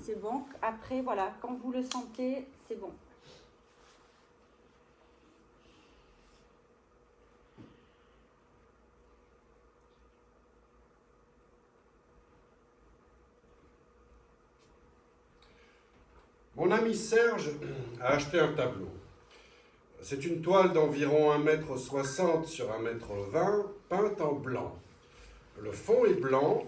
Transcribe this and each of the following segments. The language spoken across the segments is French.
c'est bon. Après, voilà, quand vous le sentez, c'est bon. Mon ami Serge a acheté un tableau. C'est une toile d'environ 1,60 m sur 1,20 m, peinte en blanc. Le fond est blanc,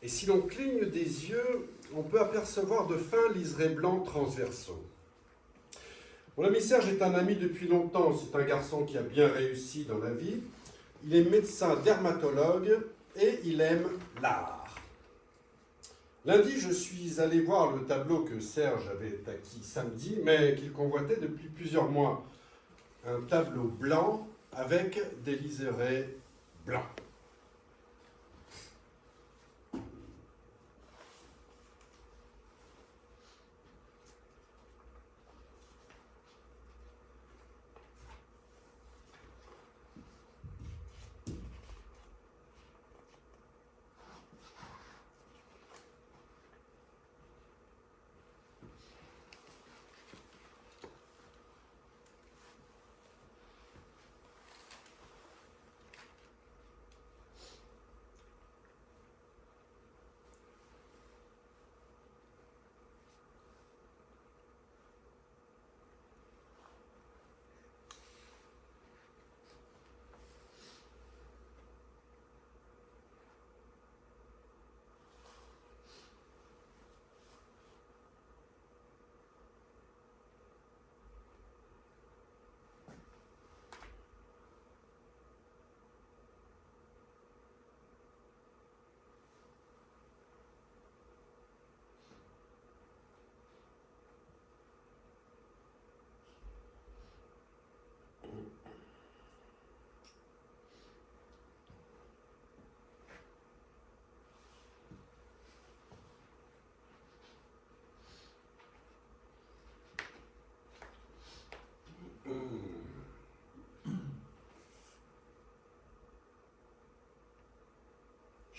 et si l'on cligne des yeux, on peut apercevoir de fins liserés blancs transversaux. Mon ami Serge est un ami depuis longtemps. C'est un garçon qui a bien réussi dans la vie. Il est médecin dermatologue et il aime l'art. Lundi, je suis allé voir le tableau que Serge avait acquis samedi, mais qu'il convoitait depuis plusieurs mois. Un tableau blanc avec des liserés blancs.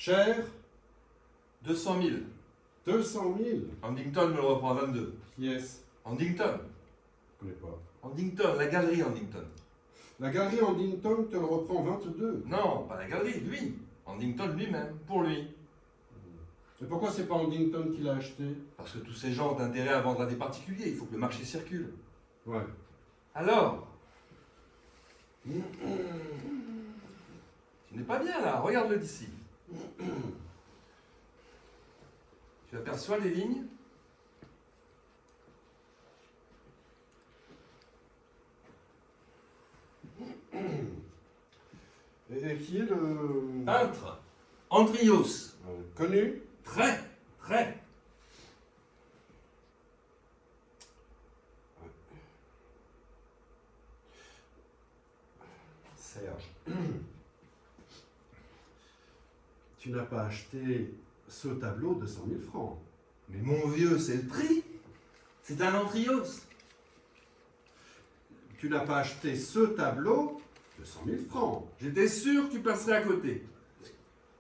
Cher, 200 000. 200 000. Huntington me le reprend à 22. Qui est-ce? Huntington. Je ne connais pas. Huntington, la galerie Huntington. La galerie Huntington te le reprend 22. Non, pas la galerie, lui. Huntington lui-même, pour lui. Et pourquoi c'est pas Huntington qui l'a acheté? Parce que tous ces gens ont intérêt à vendre à des particuliers, il faut que le marché circule. Ouais. Alors Tu n'es pas bien là, regarde-le d'ici. Tu aperçois les lignes? Et qui est le... Peintre, Andrios. Connu? Très, très. Serge, tu n'as pas acheté ce tableau de 100 000 francs. Mais mon vieux, c'est le prix. C'est un Andrios. Tu n'as pas acheté ce tableau de 100 000 francs. J'étais sûr que tu passerais à côté.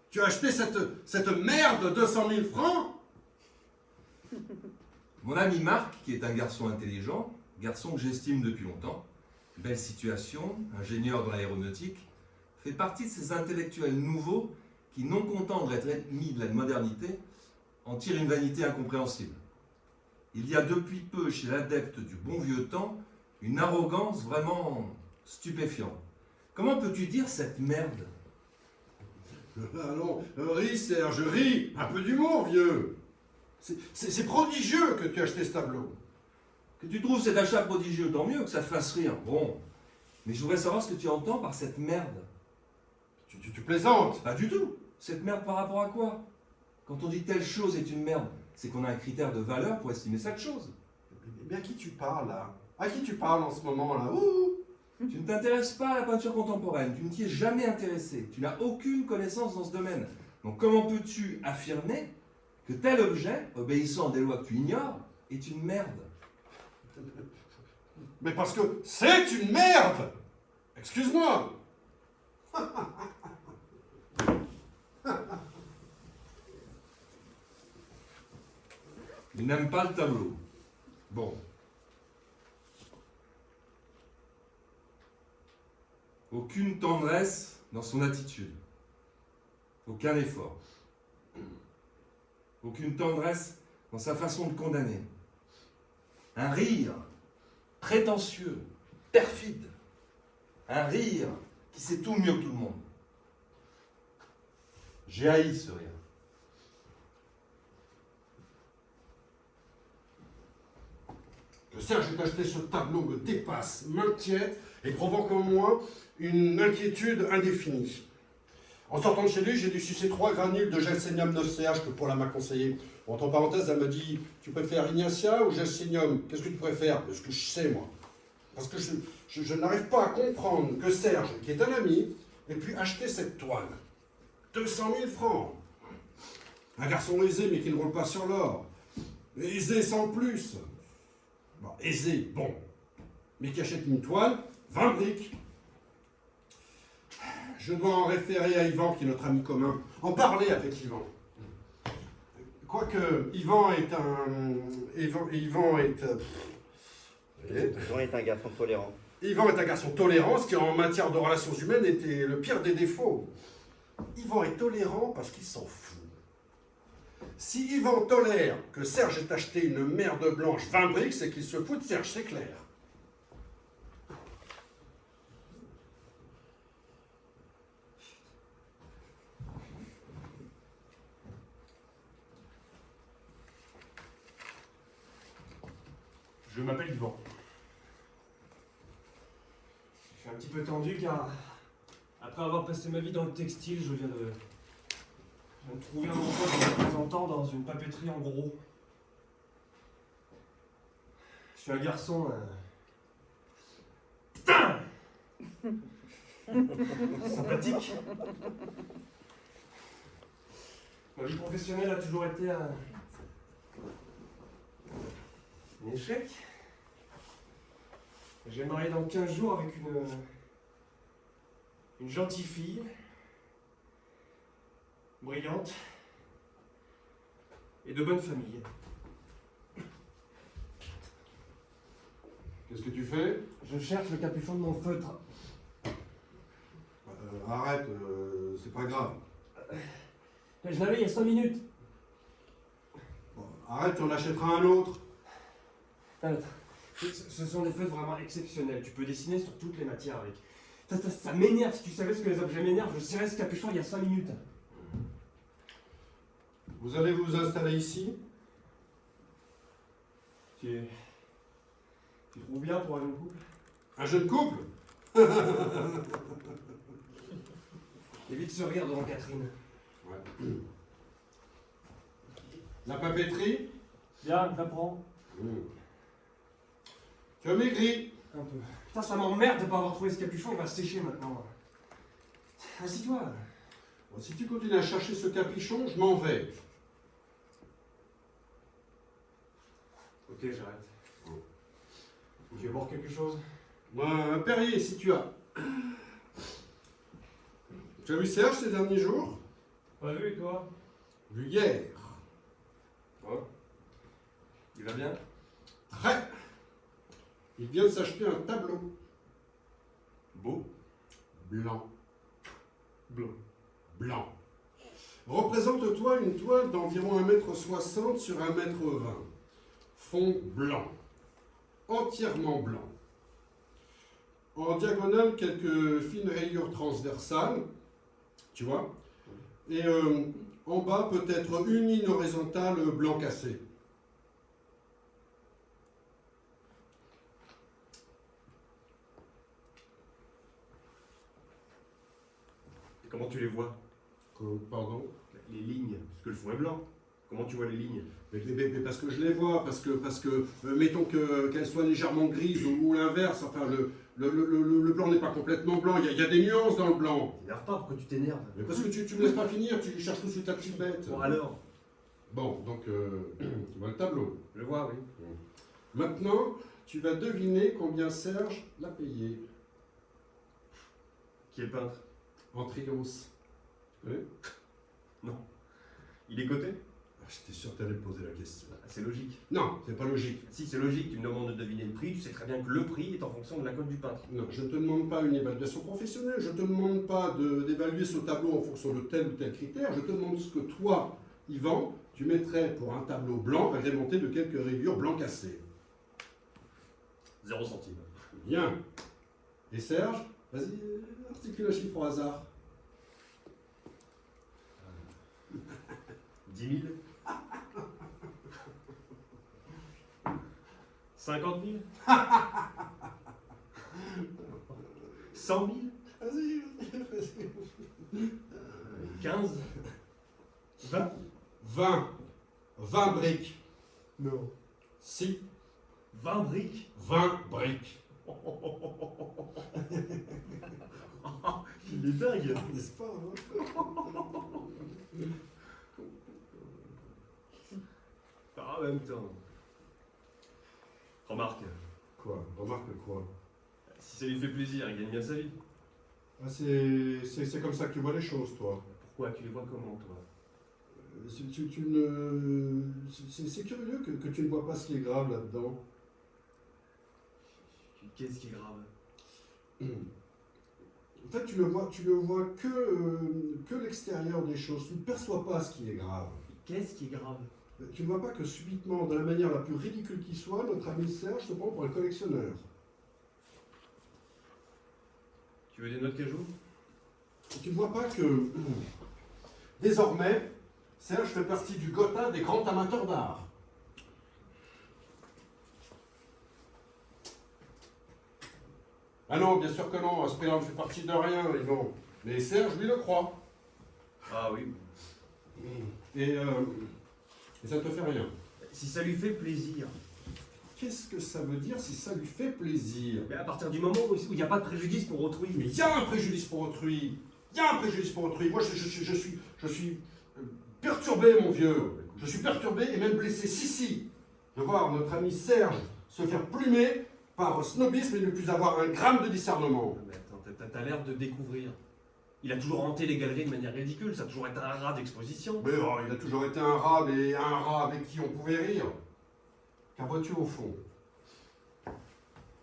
Tu as acheté cette merde de 100 000 francs? Mon ami Marc, qui est un garçon intelligent, garçon que j'estime depuis longtemps, belle situation, ingénieur dans l'aéronautique, fait partie de ces intellectuels nouveaux qui, non contents d'être ennemis de la modernité, en tirent une vanité incompréhensible. Il y a depuis peu chez l'adepte du bon vieux temps une arrogance vraiment stupéfiante. Comment peux-tu dire cette merde? Allons, ris Serge, ris. Un peu d'humour, vieux. C'est prodigieux que tu aies acheté ce tableau. Que tu trouves cet achat prodigieux, tant mieux que ça te fasse rire. Bon, mais je voudrais savoir ce que tu entends par cette merde. Tu plaisantes. Pas du tout. Cette merde par rapport à quoi? Quand on dit telle chose est une merde, c'est qu'on a un critère de valeur pour estimer cette chose. Mais à qui tu parles, là? À qui tu parles en ce moment, là? Ouh. Tu ne t'intéresses pas à la peinture contemporaine, tu ne t'y es jamais intéressé, tu n'as aucune connaissance dans ce domaine. Donc comment peux-tu affirmer que tel objet, obéissant à des lois que tu ignores, est une merde? Mais parce que c'est une merde. Excuse-moi. Il n'aime pas le tableau. Bon. Aucune tendresse dans son attitude. Aucun effort. Aucune tendresse dans sa façon de condamner. Un rire prétentieux, perfide. Un rire qui sait tout mieux que tout le monde. J'ai haï ce rire. Que Serge ait acheté ce tableau me dépasse, m'inquiète et provoque en moi une inquiétude indéfinie. En sortant de chez lui, j'ai dû sucer 3 granules de Gelsenium 9CH que Paula m'a conseillé. Entre parenthèses, elle me dit, tu préfères Ignacia ou Gelsenium? Qu'est-ce que tu préfères? Ce que je sais, moi. Parce que je n'arrive pas à comprendre que Serge, qui est un ami, ait pu acheter cette toile. 200 000 francs. Un garçon aisé, mais qui ne roule pas sur l'or. Aisé sans plus. Bon, aisé, bon. Mais qui achète une toile, 20 briques. Je dois en référer à Yvan, qui est notre ami commun. En parler avec Yvan. Quoique, Yvan est un... Yvan est un garçon tolérant. Yvan est un garçon tolérant, ce qui en matière de relations humaines était le pire des défauts. Yvan est tolérant parce qu'il s'en fout. Si Yvan tolère que Serge ait acheté une merde blanche 20 briques, c'est qu'il se fout de Serge, c'est clair. Je m'appelle Yvan. Je suis un petit peu tendu car, après avoir passé ma vie dans le textile, je viens de trouver un emploi de représentant dans une papeterie en gros. Je suis un garçon... Putain sympathique. Ma vie professionnelle a toujours été un échec. Je vais me marier dans 15 jours avec une gentille fille, brillante et de bonne famille. Qu'est-ce que tu fais? Je cherche le capuchon de mon feutre. Arrête, c'est pas grave. Je l'avais il y a 5 minutes. Bon, arrête, tu en achèteras un autre. Ce sont des feutres vraiment exceptionnels. Tu peux dessiner sur toutes les matières avec. Ça m'énerve. Si tu savais ce que les objets m'énervent, je serrais ce capuchon il y a 5 minutes. Vous allez vous installer ici? Tu trouves bien pour un jeune couple? Un jeune couple? Évite ce rire devant Catherine. Ouais. La papeterie? Bien, je la prends. Tu as maigri? Un peu. Putain, ça m'emmerde de pas avoir trouvé ce capuchon, il va sécher maintenant. Assis-toi. Bon, si tu continues à chercher ce capuchon, je m'en vais. Ok, j'arrête. Tu veux boire quelque chose? Un Perrier, si tu as. Tu as vu Serge ces derniers jours? Pas vu, et toi? Vu hier. Oh. Il va bien? Très. Il vient de s'acheter un tableau. Beau. Blanc. Bleu. Blanc. Représente-toi une toile d'environ 1,60 m sur 1,20 m. Fond blanc. Entièrement blanc. En diagonale, quelques fines rayures transversales. Tu vois? Et en bas, peut-être une ligne horizontale blanc cassé. Et comment tu les vois? Pardon? Les lignes, parce que le fond est blanc. Comment tu vois les lignes? Mais parce que je les vois, parce que mettons qu'elles soient légèrement grises ou l'inverse, enfin le blanc n'est pas complètement blanc, il y a des nuances dans le blanc. T'énerve pas, pourquoi tu t'énerves? Mais parce que tu me laisses pas finir, tu cherches tout de suite ta petite bête. Bon alors? Bon, donc tu vois le tableau. Je le vois, oui. Maintenant, tu vas deviner combien Serge l'a payé. Qui est le peintre? En Trios. Tu connais? Non. Il est coté? J'étais sûr que tu allais me poser la question. C'est logique. Non, c'est pas logique. Si, c'est logique, tu me demandes de deviner le prix, tu sais très bien que le prix est en fonction de la cote du peintre. Non, je ne te demande pas une évaluation professionnelle, je ne te demande pas d'évaluer ce tableau en fonction de tel ou tel critère, je te demande ce que toi, Yvan, tu mettrais pour un tableau blanc agrémenté de quelques rayures blanc cassé. 0 centime. Bien. Et Serge, vas-y, articule un chiffre au hasard. 10 000 50 000 100 000 Vas-y, vas-y. 15 20 20 briques. Non. Si, 20 briques 20 briques. Il est dingue. N'est-ce pas, hein? En même temps. Remarque, Quoi? Remarque quoi? si ça lui fait plaisir, il gagne bien sa vie. Ah, c'est comme ça que tu vois les choses, toi. Pourquoi? Tu les vois comment, toi? C'est curieux que tu ne vois pas ce qui est grave là-dedans. Qu'est-ce qui est grave? En fait, tu ne vois que l'extérieur des choses. Tu ne perçois pas ce qui est grave. Qu'est-ce qui est grave? Tu ne vois pas que subitement, de la manière la plus ridicule qui soit, notre ami Serge se prend pour un collectionneur. Tu veux des notes cajou? Tu ne vois pas que, désormais, Serge fait partie du Gotha des grands amateurs d'art. Ah non, bien sûr que non, Aspélan ne fait partie de rien, Yvan. Mais Serge, lui, le croit. Ah oui. Et ça ne te fait rien. Si ça lui fait plaisir. Qu'est-ce que ça veut dire si ça lui fait plaisir? Mais à partir du moment où il n'y a pas de préjudice pour autrui. Mais il y a un préjudice pour autrui. Il y a un préjudice pour autrui. Moi, je suis perturbé, mon vieux. Je suis perturbé et même blessé. Si, de voir notre ami Serge se faire plumer par snobisme et ne plus avoir un gramme de discernement. Mais attends, t'as l'air de découvrir. Il a toujours hanté les galeries de manière ridicule, ça a toujours été un rat d'exposition. Mais oh, il a toujours été un rat, mais un rat avec qui on pouvait rire. Car vois-tu, au fond,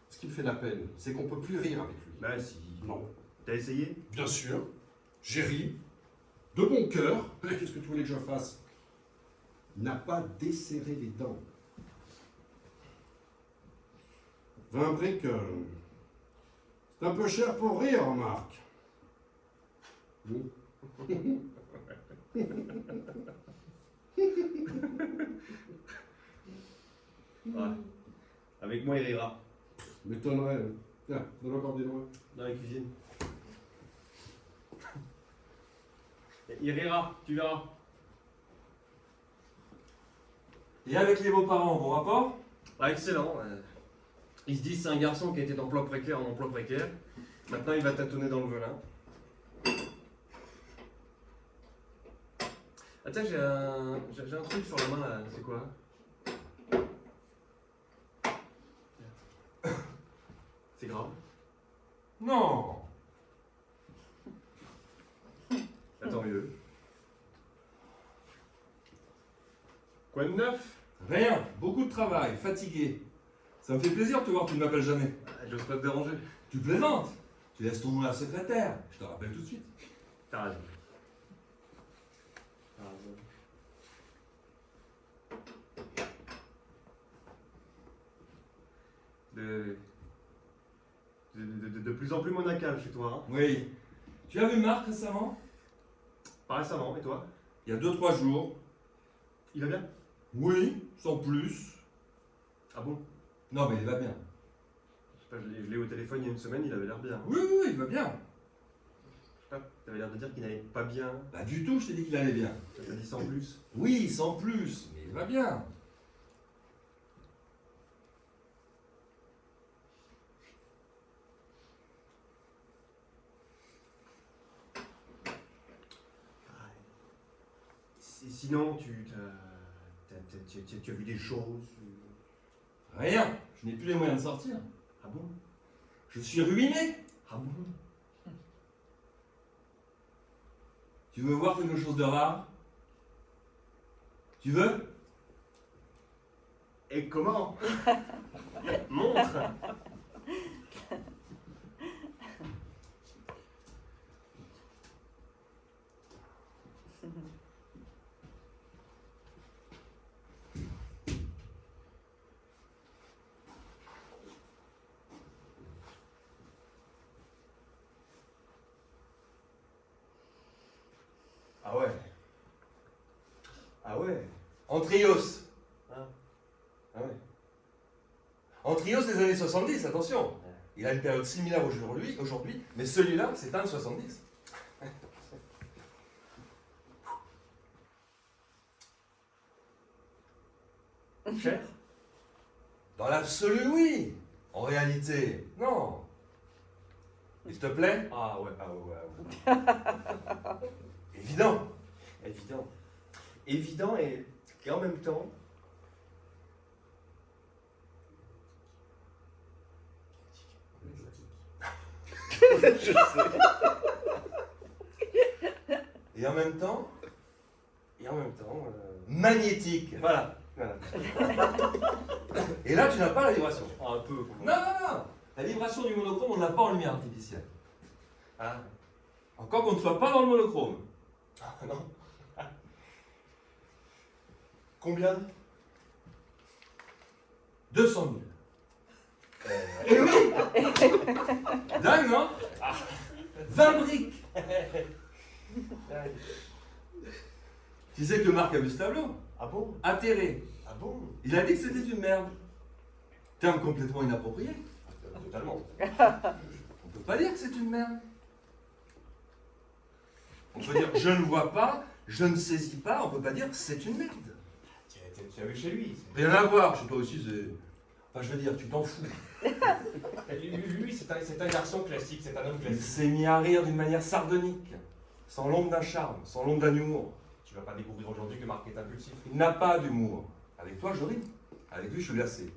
ce qui me fait de la peine, c'est qu'on ne peut plus rire avec lui. Bah si. Non. T'as essayé? Bien sûr, j'ai ri, de bon cœur. Qu'est-ce que tu voulais que je fasse? Il n'a pas desserré les dents. 20 briques, c'est un peu cher pour rire, Marc. Ouais. Avec moi, il rira. M'étonnerait. Tiens, donne encore des noix. Dans la cuisine. Il rira, tu verras. Et avec les beaux-parents, bon rapport? Ah, excellent. Ils se disent c'est un garçon qui a été d'emploi précaire en emploi précaire. Maintenant, il va tâtonner dans le velin. Ah tiens, j'ai un truc sur la main là, c'est quoi? C'est grave? Non. Attends mieux. Quoi de neuf? Rien, beaucoup de travail, fatigué. Ça me fait plaisir de te voir, tu ne m'appelles jamais. J'ose pas te déranger. Tu plaisantes. Tu laisses ton nom à la secrétaire. Je te rappelle tout de suite. T'as raison. T'as raison. De plus en plus monacal chez toi, hein? Oui. Tu as vu Marc récemment? Pas récemment, et toi? Il y a 2-3 jours. Il va bien? Oui, sans plus. Ah bon? Non, mais il va bien. Je sais pas, je l'ai au téléphone il y a une semaine, il avait l'air bien. Oui, oui, oui, il va bien. Je sais pas, t'avais l'air de dire qu'il n'allait pas bien. Pas du tout, je t'ai dit qu'il allait bien. T'as dit sans plus. Oui, sans plus, mais il va bien. Sinon, tu as vu des choses? Rien, je n'ai plus les moyens de sortir. Ah bon? Je suis ruiné. Ah bon? Tu veux voir quelque chose de rare? Tu veux? Et comment? Montre. Ah ouais. Ah ouais. Antrios. Ah, ah ouais. Antrios des années 70, attention. Il a une période similaire aujourd'hui, mais celui-là, c'est un de 70. Cher? Dans l'absolu, oui. En réalité, non. Il te plaît? Ah ouais, ah ouais, ah ouais. Évident. Évident. Évident et en même temps. Je sais. Et en même temps, Et en même temps. magnétique. Voilà. Voilà. Et là, tu n'as pas la vibration. Ah, un peu. Non, non, non. La vibration du monochrome, on ne l'a pas en lumière artificielle. Ah, Encore qu'on ne soit pas dans le monochrome. ah, non. Combien? 200 000. Et oui. Dingue, non? 20 briques. Tu sais que Marc a vu ce tableau? Ah bon? Atterré. Ah bon? Il a dit que c'était une merde. Terme complètement inapproprié. Totalement. On peut pas dire que c'est une merde. On peut dire je ne vois pas, je ne saisis pas, on peut pas dire que c'est une merde. Tu as vu chez lui. Rien à voir, chez toi aussi c'est... Enfin je veux dire, tu t'en fous. Lui, c'est un garçon classique, c'est un homme Il classique. s'est mis à rire d'une manière sardonique, sans l'ombre d'un charme, sans l'ombre d'un humour. Tu vas pas découvrir aujourd'hui que Marc est impulsif. Il n'a pas d'humour. Avec toi je ris, avec lui je suis glacé.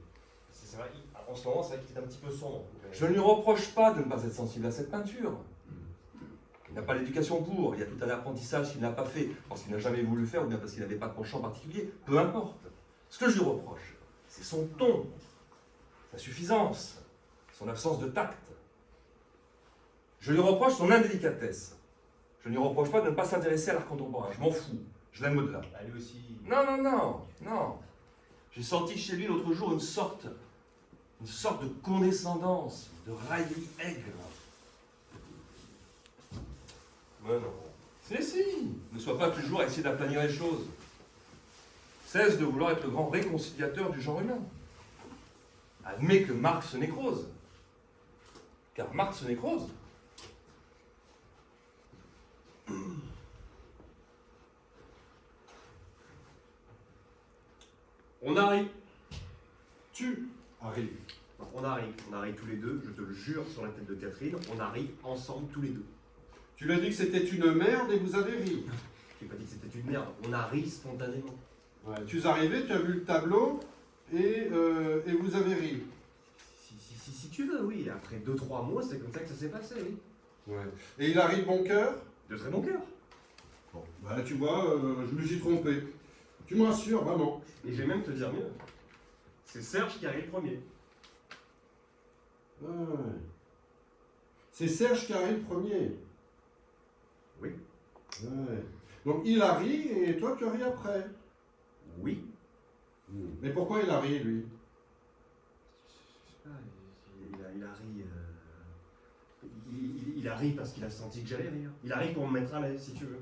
C'est vrai, en ce moment, c'est vrai qu'il est un petit peu sombre. Je ne lui reproche pas de ne pas être sensible à cette peinture. Il n'a pas l'éducation pour, il y a tout un apprentissage qu'il n'a pas fait, parce qu'il n'a jamais voulu le faire, ou bien parce qu'il n'avait pas de penchant particulier, peu importe. Ce que je lui reproche, c'est son ton, sa suffisance, son absence de tact. Je lui reproche son indélicatesse. Je ne lui reproche pas de ne pas s'intéresser à l'art contemporain, je m'en fous, je l'aime au-delà. Ah, lui aussi. Non, non, non, non. J'ai senti chez lui l'autre jour une sorte de condescendance, de raillerie aigre. Mais non. Si, ne sois pas toujours à essayer d'aplanir les choses. Cesse de vouloir être le grand réconciliateur du genre humain. Admets que Marx se nécrose. Car Marx se nécrose. On arrive. Tu arrives. On arrive tous les deux, je te le jure sur la tête de Catherine, on arrive ensemble tous les deux. Tu lui as dit que c'était une merde et vous avez ri. Je n'ai pas dit que c'était une merde, on arrive spontanément. Ouais, tu es arrivé, tu as vu le tableau et vous avez ri. Si tu veux, oui. Après 2-3 mois, c'est comme ça que ça s'est passé, oui. Ouais. Et il a ri de bon cœur. De très bon cœur. Bon, bah tu vois, je me suis trompé. Tu me rassures, vraiment. Et je vais même te dire mieux. C'est Serge qui arrive premier. Ouais. C'est Serge qui arrive premier. Oui. Ouais. Donc il a ri et toi tu as ri après. Oui. Mais pourquoi il a ri lui? Je sais pas, il a ri. Il a ri parce qu'il a senti que j'allais rire. Il a ri pour me mettre à l'aise, si tu veux.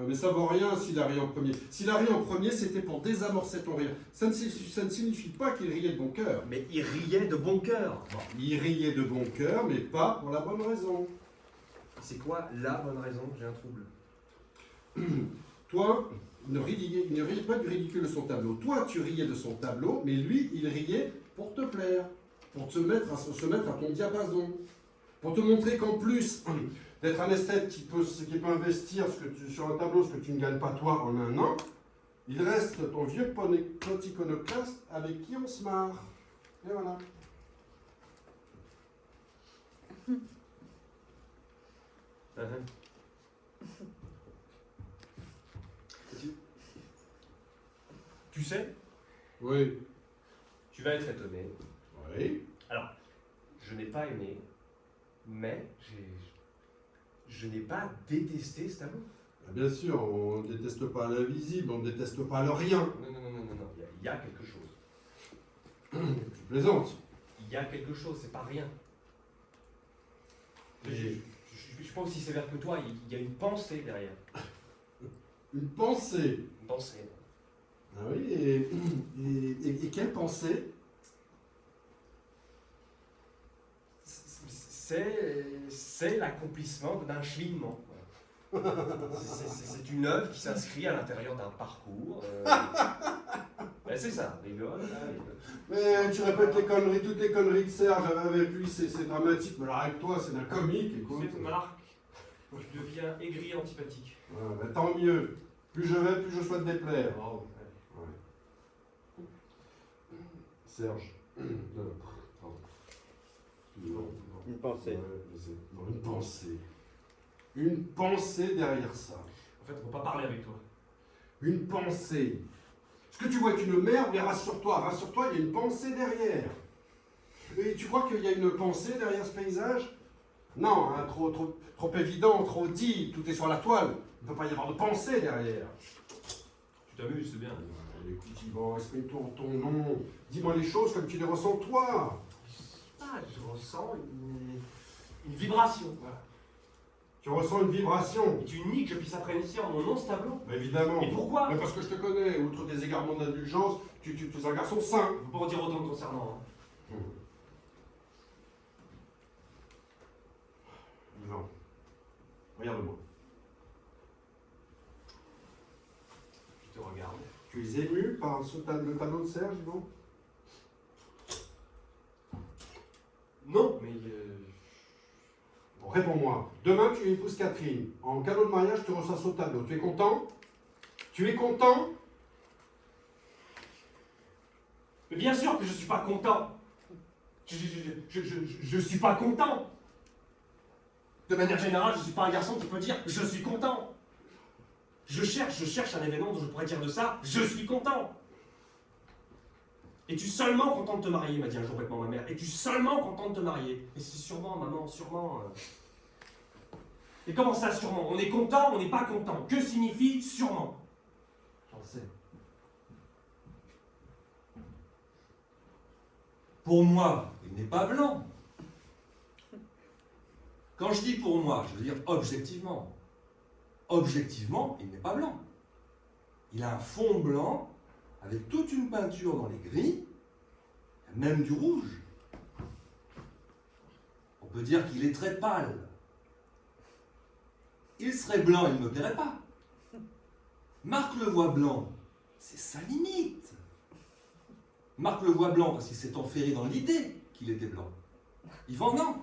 Mais ça vaut rien s'il a ri en premier. S'il a ri en premier, c'était pour désamorcer ton rire. Ça ne signifie pas qu'il riait de bon cœur. Mais il riait de bon cœur. Bon, il riait de bon cœur, mais pas pour la bonne raison. C'est quoi la bonne raison que j'ai un trouble? Toi, il ne riait pas du ridicule de son tableau. Toi, tu riais de son tableau, mais lui, il riait pour te plaire, pour se mettre à ton diapason, pour te montrer qu'en plus d'être un esthète qui peut investir sur un tableau ce que tu ne gagnes pas toi en un an, il reste ton vieux pote iconoclaste avec qui on se marre. Et voilà. Tu sais, Oui. tu vas être étonné. Oui. Alors, je n'ai pas aimé, mais je n'ai pas détesté ce tableau. Ah, bien sûr, on ne déteste pas l'invisible, on ne déteste pas le rien. Non. Il y a quelque chose. Tu plaisantes. Il y a quelque chose, c'est pas rien. Je Et ne suis pas aussi sévère que toi, il y a une pensée derrière. une pensée. Une pensée. Ah oui, et quelle pensée? C'est l'accomplissement d'un cheminement. C'est une œuvre qui s'inscrit à l'intérieur d'un parcours. Ben c'est ça, rigole. Mais tu répètes les conneries, toutes les conneries de Serge avec lui, c'est dramatique. Mais alors avec toi, c'est d'un comique, écoute. C'est Marc, je deviens aigri et antipathique. Ah, bah, tant mieux. Plus je vais, plus je souhaite déplaire. Oh, Ouais. Serge. Pardon. Une pensée. Ouais, mais non, une pensée. Une pensée derrière ça. en fait, on ne peut pas parler avec toi. Une pensée. Ce que tu vois est une merde, mais rassure-toi, il y a une pensée derrière. Et tu crois qu'il y a une pensée derrière ce paysage? Non, hein, trop évident, trop dit, tout est sur la toile. Il ne peut pas y avoir de pensée derrière. Tu t'amuses, c'est bien. Écoute Yvan, exprime-toi en ton nom. Dis-moi les choses comme tu les ressens toi. Ah, je ressens une vibration. Voilà. Tu ressens une vibration. Et tu nies que je puisse apprécier en mon nom ce tableau. Bah, évidemment. Et pourquoi? Mais parce que je te connais, outre des égarements d'indulgence, tu es un garçon sain. Je ne peux pas en dire autant te concernant. Hein. Yvan, regarde-moi. Je te regarde. Tu es ému par le tableau de Serge, Yvan? Non, mais Bon, réponds-moi. Demain, tu épouses Catherine. En cadeau de mariage, tu reçois ce tableau. Tu es content? Tu es content? mais bien sûr que je suis pas content. Je suis pas content. De manière générale, je suis pas un garçon qui peut dire je suis content. Je cherche un événement dont je pourrais dire de ça, je suis content. Es-tu seulement content de te marier, m'a dit un jour bêtement ma mère. Es-tu seulement content de te marier? Et c'est sûrement, maman, sûrement. Et comment ça, sûrement? On est content, on n'est pas content. Que signifie sûrement? J'en sais. Pour moi, il n'est pas blanc. Quand je dis pour moi, je veux dire objectivement. Objectivement, il n'est pas blanc. Il a un fond blanc avec toute une peinture dans les gris, même du rouge. On peut dire qu'il est très pâle. Il serait blanc, il ne me plairait pas. Marc le voit blanc, c'est sa limite. Marc le voit blanc parce qu'il s'est enferré dans l'idée qu'il était blanc. Yvan, non.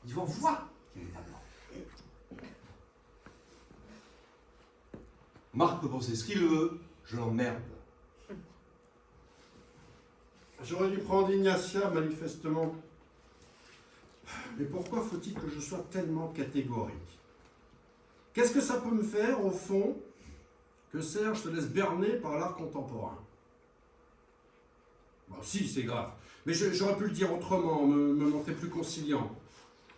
Yvan voit qu'il n'est pas blanc. Marc peut penser ce qu'il veut, je l'emmerde. J'aurais dû prendre Ignatia, manifestement. Mais pourquoi faut-il que je sois tellement catégorique? Qu'est-ce que ça peut me faire, au fond, que Serge se laisse berner par l'art contemporain? Bon, si, c'est grave. Mais j'aurais pu le dire autrement, me montrer plus conciliant.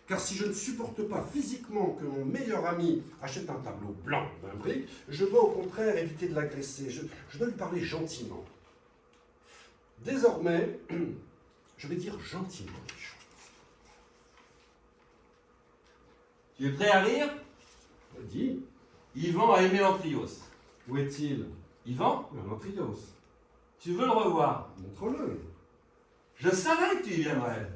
Car si je ne supporte pas physiquement que mon meilleur ami achète un tableau blanc d'un brick, je dois au contraire éviter de l'agresser. Je dois lui parler gentiment. Désormais, je vais dire gentiment les choses. Tu es prêt à rire? Dis, Yvan a aimé Antrios. où est-il? Yvan, Antrios. tu veux le revoir? Montre-le. Je savais que tu y viendrais.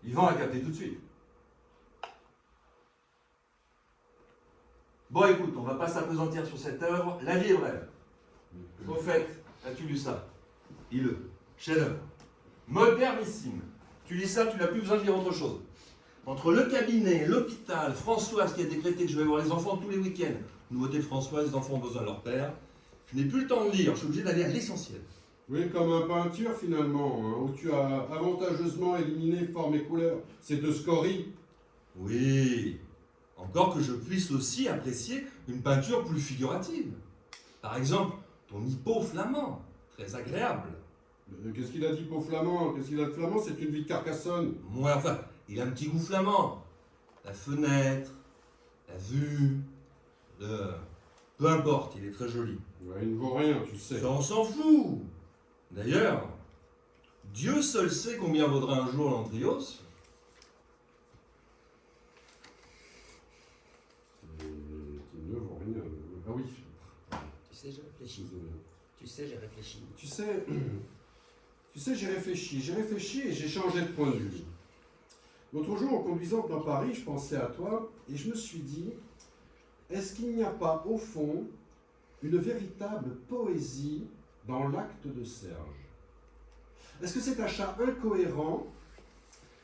Yvan a capté tout de suite. Bon, écoute, on va pas s'apesantir sur cette œuvre. La vie est brève. Au fait, as-tu lu ça? Dis-le. Chef-d'œuvre. Modernissime. Tu lis ça, tu n'as plus besoin de lire autre chose. Entre le cabinet, l'hôpital, Françoise qui a décrété que je vais voir les enfants tous les week-ends, nouveauté de Françoise, les enfants ont besoin de leur père, je n'ai plus le temps de lire, je suis obligé d'aller à l'essentiel. Oui, comme un peinture finalement, hein, où tu as avantageusement éliminé forme et couleur. C'est de scories. Oui, encore que je puisse aussi apprécier une peinture plus figurative. Par exemple, ton hippo flamand, très agréable. Qu'est-ce qu'il a dit pour flamand? Qu'est-ce qu'il a de flamand? C'est une vie de Carcassonne. Moi, enfin, il a un petit goût flamand. La fenêtre, la vue, peu importe, il est très joli. Ouais, il ne vaut rien, tu sais. Ça, on s'en fout. D'ailleurs, Dieu seul sait combien vaudra un jour l'Antrios. Il ne vaut rien. Ah oui. Tu sais, j'ai réfléchi. Désolé. Tu sais, j'ai réfléchi. Tu sais, j'ai réfléchi et j'ai changé de point de vue. L'autre jour, en conduisant dans Paris, je pensais à toi et je me suis dit, est-ce qu'il n'y a pas, au fond, une véritable poésie dans l'acte de Serge? Est-ce que cet achat incohérent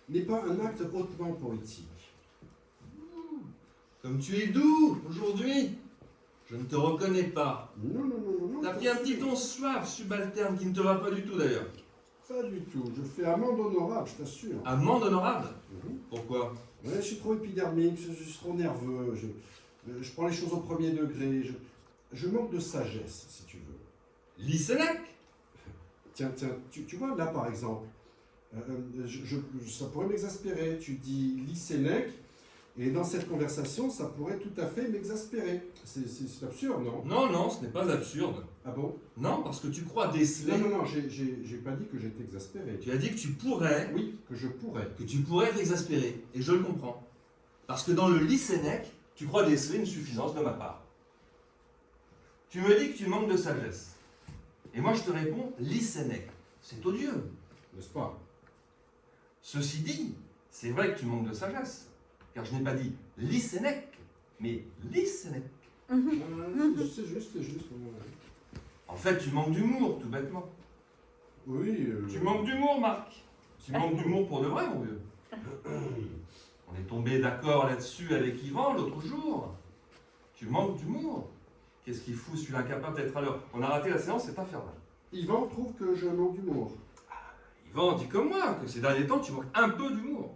n'est pas un acte hautement poétique? Comme tu es doux aujourd'hui. Je ne te reconnais pas. Non. T'as pris un petit ton suave, subalterne, qui ne te va pas du tout d'ailleurs. Pas du tout. Je fais amende honorable, je t'assure. Amende honorable. Mhm. Pourquoi? Ouais, je suis trop épidermique, je suis trop nerveux, je prends les choses au premier degré, je manque de sagesse, si tu veux. Lysenec. Tiens, tu vois, là par exemple, ça pourrait m'exaspérer. Tu dis Lysenec, et dans cette conversation, ça pourrait tout à fait m'exaspérer. C'est absurde, non? Non, ce n'est pas absurde. Ah bon? Non, parce que tu crois déceler. Non, j'ai pas dit que j'étais exaspéré. Tu as dit que tu pourrais. Oui, que je pourrais. Que tu pourrais être exaspéré. Et je le comprends. Parce que dans le Lysenec, tu crois déceler une suffisance de ma part. Tu me dis que tu manques de sagesse. Et moi je te réponds Lysenec. C'est odieux. N'est-ce pas? Ceci dit, c'est vrai que tu manques de sagesse. Car je n'ai pas dit Lysenec, mais Lysenec. C'est juste. Ouais. En fait, tu manques d'humour, tout bêtement. Oui. Tu manques d'humour, Marc. Tu manques d'humour pour de vrai, mon vieux. On est tombé d'accord là-dessus avec Yvan l'autre jour. Tu manques d'humour. Qu'est-ce qu'il fout, celui-là incapable d'être à l'heure? On a raté la séance, c'est infernal. Yvan trouve que je manque d'humour. Yvan dit comme moi que ces derniers temps, tu manques un peu d'humour.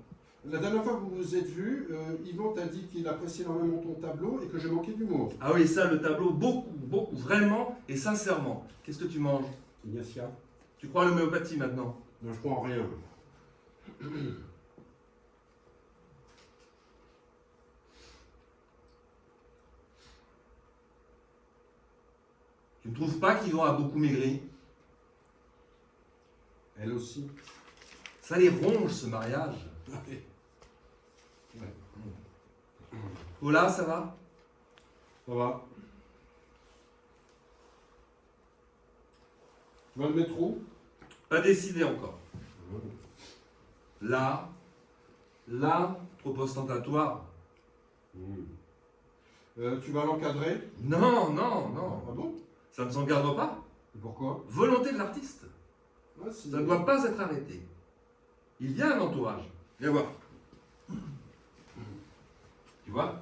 La dernière fois que vous vous êtes vus, Yvan t'a dit qu'il appréciait énormément ton tableau et que je manquais d'humour. Ah oui, ça, le tableau, beaucoup, vraiment et sincèrement. Qu'est-ce que tu manges? Ignacia? Tu crois à l'homéopathie maintenant? Non, je crois en rien. Tu ne trouves pas qu'Yvan a beaucoup maigri? Elle aussi. Ça les ronge, ce mariage. Ouais. Paula, ça va? Ça va. Tu vas le mettre où? Pas décidé encore. Là, trop ostentatoire. Tu vas l'encadrer? Non. Ah bon? Ça ne s'en garde pas. Pourquoi? Volonté de l'artiste. Ah, si. Ça ne doit pas être arrêté. Il y a un entourage. Viens voir. Tu vois?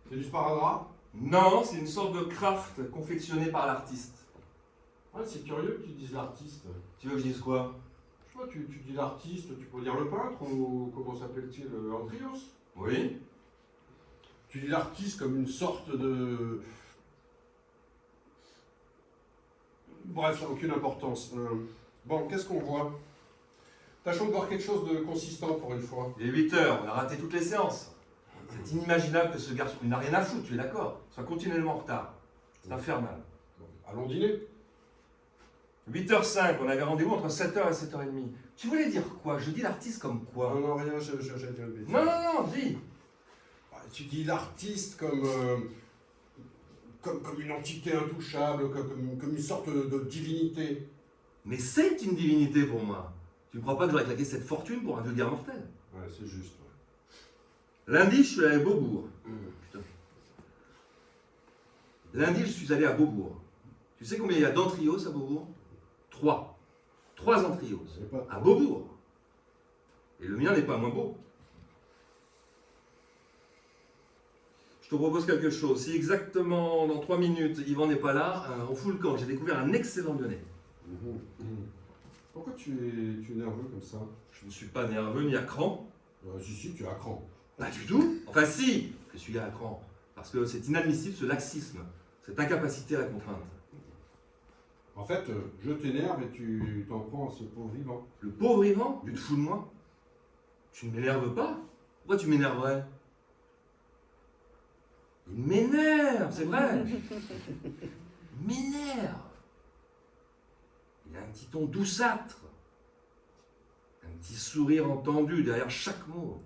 C'est du sparadrap? Non, c'est une sorte de craft confectionné par l'artiste. Ouais, c'est curieux que tu dises l'artiste. Tu veux que je dise quoi? Je sais pas, tu dis l'artiste, tu peux dire le peintre ou comment s'appelle-t-il? Andrios? Oui. Tu dis l'artiste comme une sorte de... Bref, ça n'a aucune importance. Bon, qu'est-ce qu'on voit? Tâchons de voir quelque chose de consistant pour une fois. Il est 8 heures, on a raté toutes les séances. C'est inimaginable que ce garçon, il n'a rien à foutre, tu es d'accord, soit continuellement en retard. C'est infernal. Bon, allons dîner. 8h05, on avait rendez-vous entre 7h et 7h30. Tu voulais dire quoi? Je dis l'artiste comme quoi? Non, rien, j'ai dit une bêtise. Non, dis. Tu dis l'artiste comme une entité intouchable, comme une sorte de divinité. Mais c'est une divinité pour moi. Tu ne crois pas que j'aurais claqué cette fortune pour un vulgaire mortel? Ouais, c'est juste. Ouais. Lundi, je suis allé à Beaubourg. Putain. Lundi, je suis allé à Beaubourg. Tu sais combien il y a d'entrios à Beaubourg? 3. 3 entrios. C'est pas... À Beaubourg. Et le mien n'est pas moins beau. Je te propose quelque chose. Si exactement dans 3 minutes, Yvan n'est pas là, on fout le camp. J'ai découvert un excellent Lyonnais. Pourquoi tu es nerveux comme ça? Je ne suis pas nerveux ni à cran. Si, tu es à cran. Pas du tout. Enfin si, je suis à cran. Parce que c'est inadmissible ce laxisme, cette incapacité à la contrainte. En fait, je t'énerve et tu t'en prends à ce pauvre Yvan. Le pauvre Yvan, tu te fous de moi? Tu ne m'énerves pas? Pourquoi tu m'énerverais? Il m'énerve, c'est vrai. Il m'énerve. Il a un petit ton douceâtre. Un petit sourire entendu derrière chaque mot.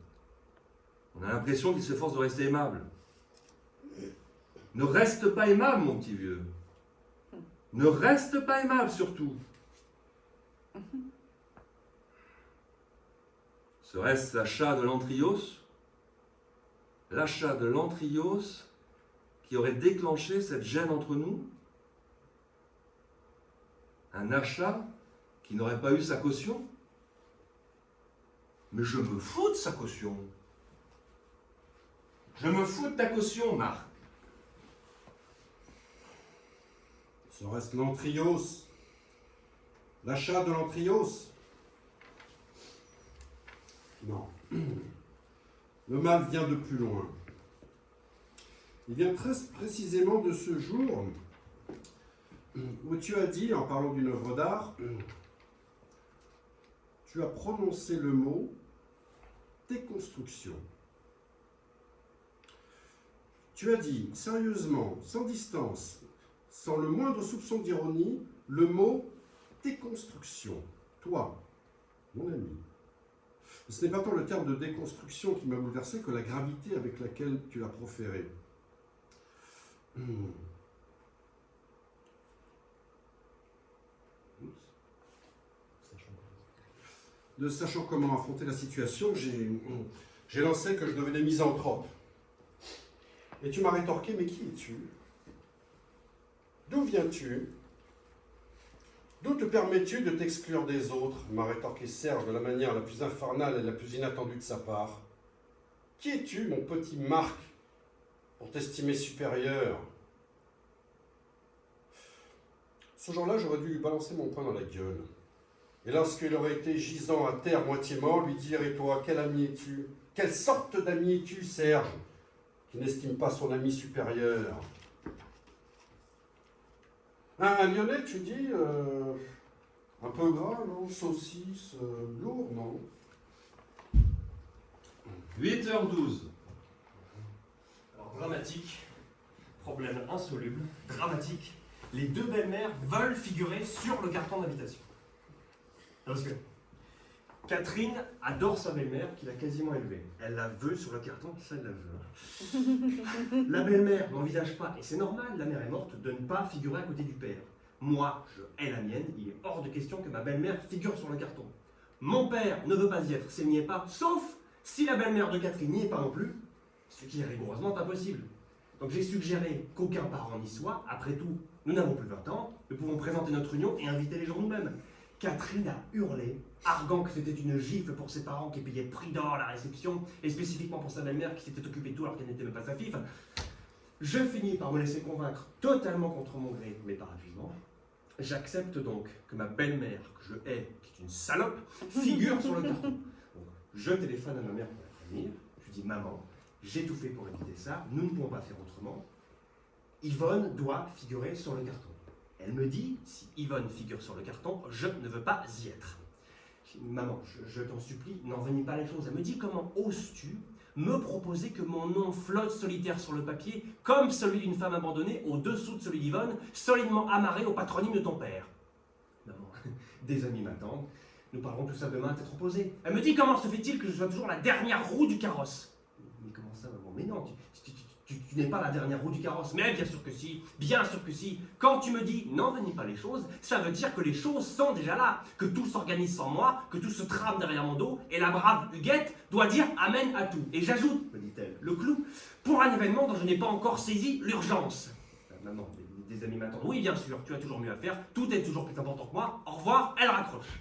On a l'impression qu'il s'efforce de rester aimable. Ne reste pas aimable, mon petit vieux. Ne reste pas aimable, surtout. Serait-ce l'achat de l'Antrios? L'achat de l'Antrios qui aurait déclenché cette gêne entre nous? Un achat qui n'aurait pas eu sa caution? Mais je me fous de sa caution. Je me fous de ta caution, Marc. Serait-ce l'Antrios? L'achat de l'Antrios? Non. Le mal vient de plus loin. Il vient très précisément de ce jour où tu as dit, en parlant d'une œuvre d'art, tu as prononcé le mot déconstruction. Tu as dit, sérieusement, sans distance, sans le moindre soupçon d'ironie, le mot déconstruction. Toi, mon ami. Ce n'est pas tant le terme de déconstruction qui m'a bouleversé que la gravité avec laquelle tu l'as proféré. Ne sachant comment affronter la situation, j'ai lancé que je devenais misanthrope. Et tu m'as rétorqué, mais qui es-tu? D'où viens-tu? D'où te permets-tu de t'exclure des autres? M'a rétorqué Serge de la manière la plus infernale et la plus inattendue de sa part. Qui es-tu, mon petit Marc, pour t'estimer supérieur? Ce jour-là, j'aurais dû lui balancer mon poing dans la gueule. Et lorsqu'il aurait été gisant à terre, moitié mort, lui dire, et toi, quel ami es-tu? Quelle sorte d'ami es-tu, Serge, qui n'estime pas son ami supérieur? Un Lyonnais, tu dis, un peu gras, non? Saucisse, lourd, non? 8h12. Alors, dramatique, problème insoluble, dramatique. Les deux belles-mères veulent figurer sur le carton d'invitation. Parce que Catherine adore sa belle-mère qui l'a quasiment élevée. Elle la veut sur le carton, ça elle la veut. La belle-mère n'envisage pas, et c'est normal, la mère est morte, de ne pas figurer à côté du père. Moi, je hais la mienne, il est hors de question que ma belle-mère figure sur le carton. Mon père ne veut pas y être, s'il n'y est pas, sauf si la belle-mère de Catherine n'y est pas non plus, ce qui est rigoureusement impossible. Donc j'ai suggéré qu'aucun parent n'y soit, après tout, nous n'avons plus 20 ans, nous pouvons présenter notre union et inviter les gens nous-mêmes. Catherine a hurlé, arguant que c'était une gifle pour ses parents qui payaient prix d'or la réception, et spécifiquement pour sa belle-mère qui s'était occupée de tout alors qu'elle n'était même pas sa fille. Enfin, je finis par me laisser convaincre totalement contre mon gré, mais par abusement. J'accepte donc que ma belle-mère, que je hais, qui est une salope, figure sur le carton. Donc, je téléphone à ma mère pour la prévenir, je lui dis « Maman, j'ai tout fait pour éviter ça, nous ne pouvons pas faire autrement. Yvonne doit figurer sur le carton. » Elle me dit, si Yvonne figure sur le carton, je ne veux pas y être. Je dis, maman, je t'en supplie, n'envenime pas les choses. Elle me dit, comment oses-tu me proposer que mon nom flotte solitaire sur le papier, comme celui d'une femme abandonnée, au-dessous de celui d'Yvonne, solidement amarré au patronyme de ton père? Maman, des amis m'attendent, nous parlerons tout ça demain à tête reposée. Elle me dit, comment se fait-il que je sois toujours la dernière roue du carrosse? Mais comment ça, maman? Mais non, tu n'es pas la dernière roue du carrosse. Mais bien sûr que si, bien sûr que si. Quand tu me dis n'envenime pas les choses, ça veut dire que les choses sont déjà là, que tout s'organise sans moi, que tout se trame derrière mon dos, et la brave Huguette doit dire amen à tout. Et j'ajoute, me dit-elle, le clou, pour un événement dont je n'ai pas encore saisi l'urgence. Maman, des amis m'attendent. Oui, bien sûr, tu as toujours mieux à faire, tout est toujours plus important que moi. Au revoir, elle raccroche.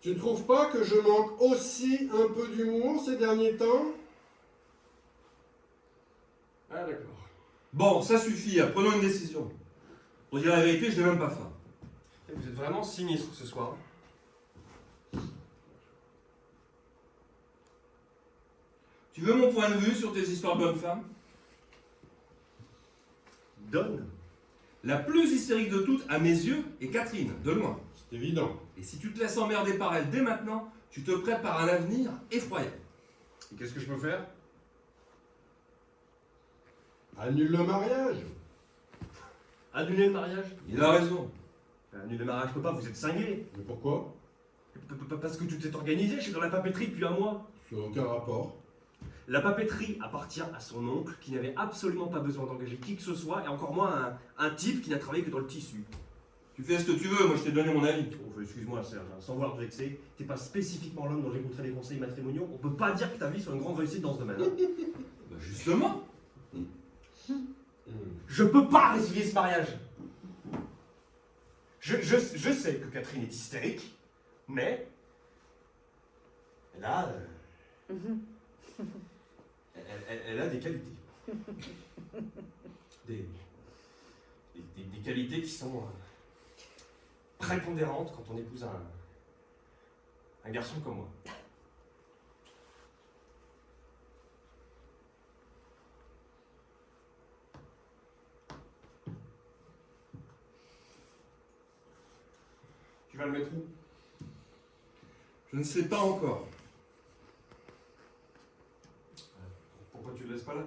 Tu ne trouves pas que je manque aussi un peu d'humour ces derniers temps? Ah d'accord. Bon, ça suffit, hein. Prenons une décision. Pour dire la vérité, je n'ai même pas faim. Vous êtes vraiment sinistre ce soir. Tu veux mon point de vue sur tes histoires de bonnes femmes? Donne. La plus hystérique de toutes, à mes yeux, est Catherine, de loin. C'est évident. Et si tu te laisses emmerder par elle dès maintenant, tu te prépares un avenir effroyable. Et qu'est-ce que je peux faire? Annule le mariage. Annuler le mariage? Il a raison. Annuler le mariage, je peux pas, vous êtes cinglé. Mais pourquoi? Parce que tout est organisé, je suis dans la papeterie depuis un mois. Ça n'a aucun rapport. La papeterie appartient à son oncle qui n'avait absolument pas besoin d'engager qui que ce soit, et encore moins un type qui n'a travaillé que dans le tissu. Tu fais ce que tu veux, moi je t'ai donné mon avis. Oh, excuse-moi Serge, hein, sans vouloir te vexer, t'es pas spécifiquement l'homme dont j'écouterai les conseils matrimoniaux, on peut pas dire que ta vie soit une grande réussite dans ce domaine. Hein. Bah justement. Je peux pas résilier ce mariage. Je sais que Catherine est hystérique, mais elle a, elle a des qualités. Des qualités qui sont prépondérantes quand on épouse un garçon comme moi. Tu vas le mettre où? Je ne sais pas encore. Pourquoi tu le laisses pas là?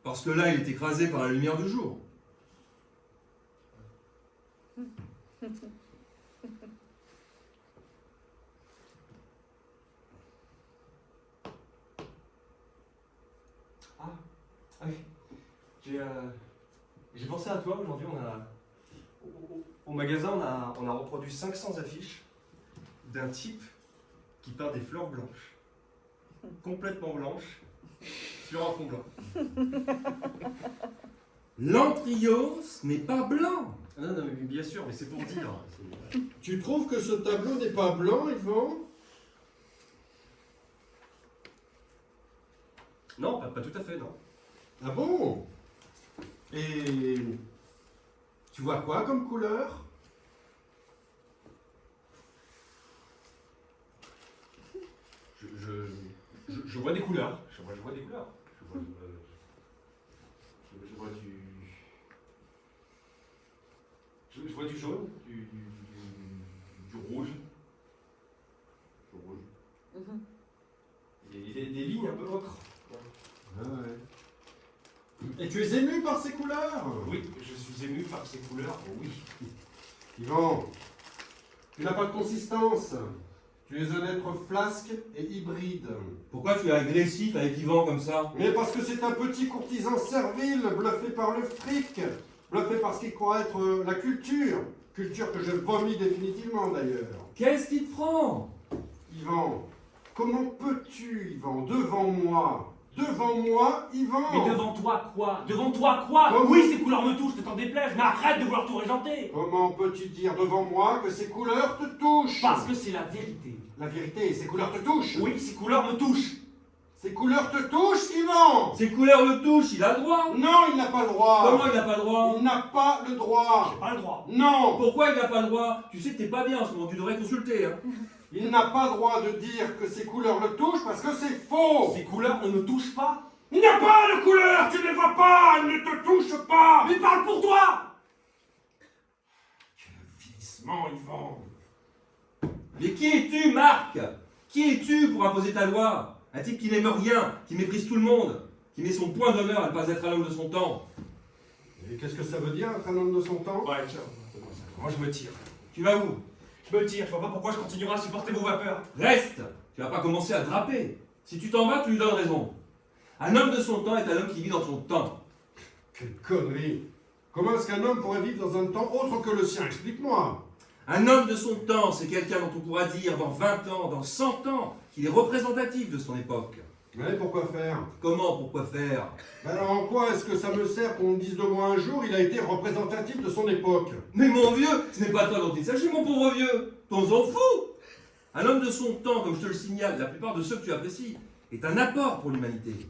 Parce que là, il est écrasé par la lumière du jour. Ah oui. J'ai pensé à toi aujourd'hui, au magasin on a reproduit 500 affiches d'un type qui peint des fleurs blanches, complètement blanches, sur un fond blanc. L'Antrios n'est pas blanc. Non, non, mais bien sûr, mais c'est pour dire. Tu trouves que ce tableau n'est pas blanc, Yvan? Non, pas tout à fait, non. Ah bon? Et tu vois quoi comme couleur? Je vois des couleurs. Je vois des couleurs. Je vois du... Je vois du jaune, du rouge. Du rouge. Et des lignes un peu ocre. Ah ouais. Et tu es ému par ces couleurs? Oui, je suis ému par ces couleurs, oui. Yvan, tu n'as pas de consistance. Tu es un être flasque et hybride. Pourquoi tu es agressif avec Yvan comme ça? Mais parce que c'est un petit courtisan servile, bluffé par le fric, bluffé par ce qu'il croit être la culture. Culture que je vomis définitivement d'ailleurs. Qu'est-ce qui te prend? Yvan, comment peux-tu, Yvan, devant moi, Yvan? Mais devant toi quoi? Devant toi quoi? Comment? Oui, ces couleurs me touchent, ne t'en déplaise, mais arrête de vouloir tout régenter. Comment peux-tu dire devant moi que ces couleurs te touchent? Parce que c'est la vérité. La vérité, ces couleurs te touchent? Oui, ces couleurs me touchent. Ces couleurs te touchent, Yvan? Ces couleurs le touchent, il a le droit. Non, il n'a pas le droit. Comment il n'a pas le droit? Il n'a pas le droit. J'ai pas le droit. Non, Pourquoi il n'a pas le droit? Tu sais que t'es pas bien en ce moment, tu devrais consulter. Hein. il n'a pas le droit de dire que ces couleurs le touchent parce que c'est faux. Ces couleurs ne me touchent pas. Il n'y a pas de couleurs, tu ne les vois pas, elles ne te touchent pas. Mais parle pour toi. Quel avilissement, Yvan. Mais qui es-tu, Marc? Qui es-tu pour imposer ta loi? Un type qui n'aime rien, qui méprise tout le monde, qui met son point d'honneur à ne pas être un homme de son temps. Et qu'est-ce que ça veut dire, être un homme de son temps? Ouais, tiens, moi je me tire. Tu vas où? Je me tire, je vois pas pourquoi je continuerai à supporter vos vapeurs. Reste! Tu vas pas commencer à draper. Si tu t'en vas, tu lui donnes raison. Un homme de son temps est un homme qui vit dans son temps. Quelle connerie. Comment est-ce qu'un homme pourrait vivre dans un temps autre que le sien? Explique-moi. Un homme de son temps, c'est quelqu'un dont on pourra dire dans 20 ans, dans 100 ans, qu'il est représentatif de son époque. Mais pourquoi faire? Comment, pourquoi faire? Alors en quoi est-ce que ça me sert qu'on me dise de moi un jour il a été représentatif de son époque? Mais mon vieux, ce n'est pas toi dont il s'agit, mon pauvre vieux. T'en s'en fous. Un homme de son temps, comme je te le signale, la plupart de ceux que tu apprécies, est un apport pour l'humanité.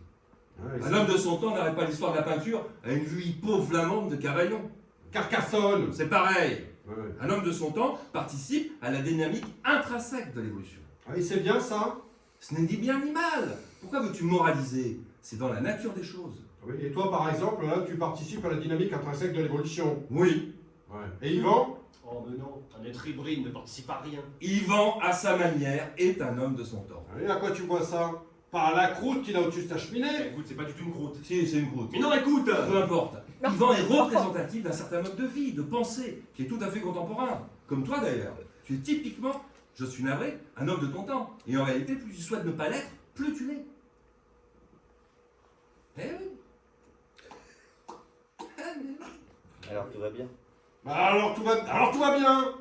Ouais, Un homme de son temps n'arrête pas l'histoire de la peinture à une vue hippo-flamande de Cavaillon. Carcassonne. C'est pareil. Ouais. Un homme de son temps participe à la dynamique intrinsèque de l'évolution. Ah, et c'est bien ça. Ce n'est ni bien ni mal. Pourquoi veux-tu moraliser? C'est dans la nature des choses. Oui, et toi, par exemple, là, tu participes à la dynamique intrinsèque de l'évolution. Oui, Ouais. Et Yvan? Oh mais non, un être hybride ne participe à rien. Yvan, à sa manière, est un homme de son temps. Et à quoi tu vois ça? Pas à la croûte qu'il a au-dessus de ta Eh, cheminée. écoute, c'est pas du tout une croûte. Si, c'est une croûte. Mais non, écoute Peu importe. Yvan est représentatif d'un certain mode de vie, de pensée, qui est tout à fait contemporain. Comme toi d'ailleurs. Tu es typiquement, je suis navré, un homme de ton temps. Et en réalité, plus tu souhaites ne pas l'être, plus tu l'es. Eh oui. Alors tout va bien. Bah alors tout va bien.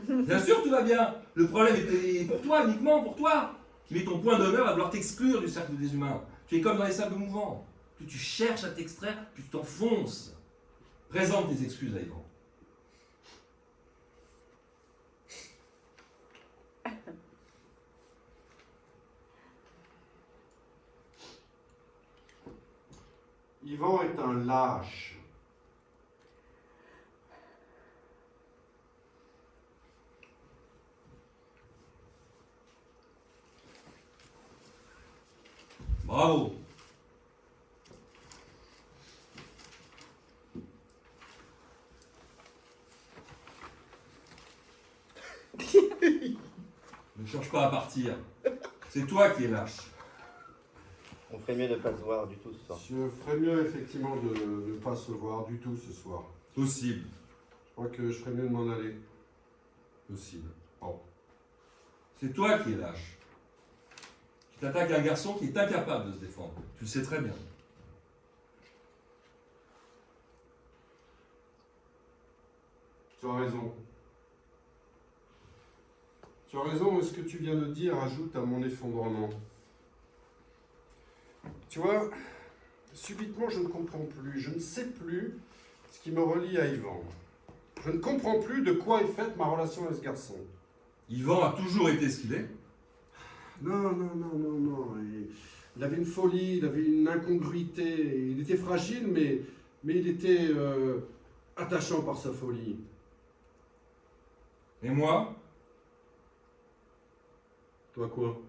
Bien sûr, tout va bien. Le problème était pour toi, uniquement pour toi, qui mets ton point d'honneur à vouloir t'exclure du cercle des humains. Tu es comme dans les sables mouvants. Plus tu cherches à t'extraire, plus tu t'enfonces. Présente tes excuses à Yvan. Yvan est un lâche. Bravo. Ne cherche pas à partir. C'est toi qui es lâche. On ferait mieux de ne pas se voir du tout ce soir. Je ferais mieux effectivement de ne pas se voir du tout ce soir. Possible. Je crois que je ferais mieux de m'en aller. Possible. Bon. C'est toi qui es lâche. Tu t'attaques à un garçon qui est incapable de se défendre. Tu le sais très bien. Tu as raison. Tu as raison, mais ce que tu viens de dire ajoute à mon effondrement. Tu vois, subitement je ne comprends plus, je ne sais plus ce qui me relie à Yvan. Je ne comprends plus de quoi est faite ma relation avec ce garçon. Yvan a toujours été ce qu'il est. Non. Il avait une folie, il avait une incongruité. Il était fragile, mais il était attachant par sa folie. Et moi, Toi quoi?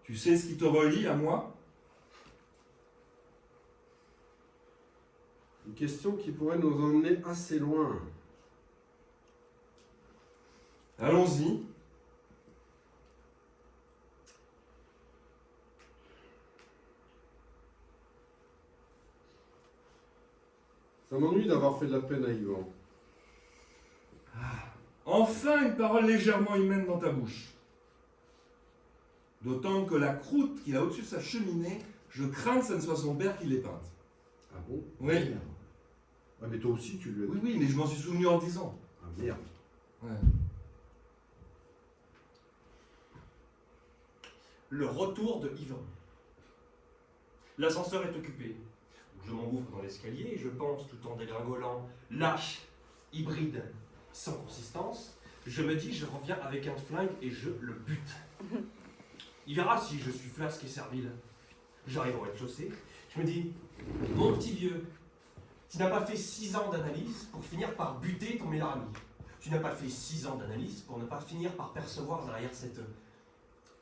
tu sais ce qui te relie à moi? Une question qui pourrait nous emmener assez loin. Allons-y. Ça m'ennuie d'avoir fait de la peine à Yvan. Enfin une parole légèrement humaine dans ta bouche. D'autant que la croûte qu'il a au-dessus de sa cheminée, je crains que ce ne soit son père qui l'ait peinte. Ah bon? Oui. Ah mais toi aussi tu lui as dit. Oui, mais je m'en suis souvenu en le disant. Ah merde. Ouais. Le retour de Yvan. L'ascenseur est occupé. Je m'engouffre dans l'escalier et je pense, tout en dégringolant, lâche, hybride, sans consistance, je me dis, je reviens avec un flingue et je le bute. Il verra si je suis flasque et servile. J'arrive au rez-de-chaussée, je me dis, mon petit vieux, tu n'as pas fait 6 ans d'analyse pour finir par buter ton meilleur ami. Tu n'as pas fait 6 ans d'analyse pour ne pas finir par percevoir derrière cette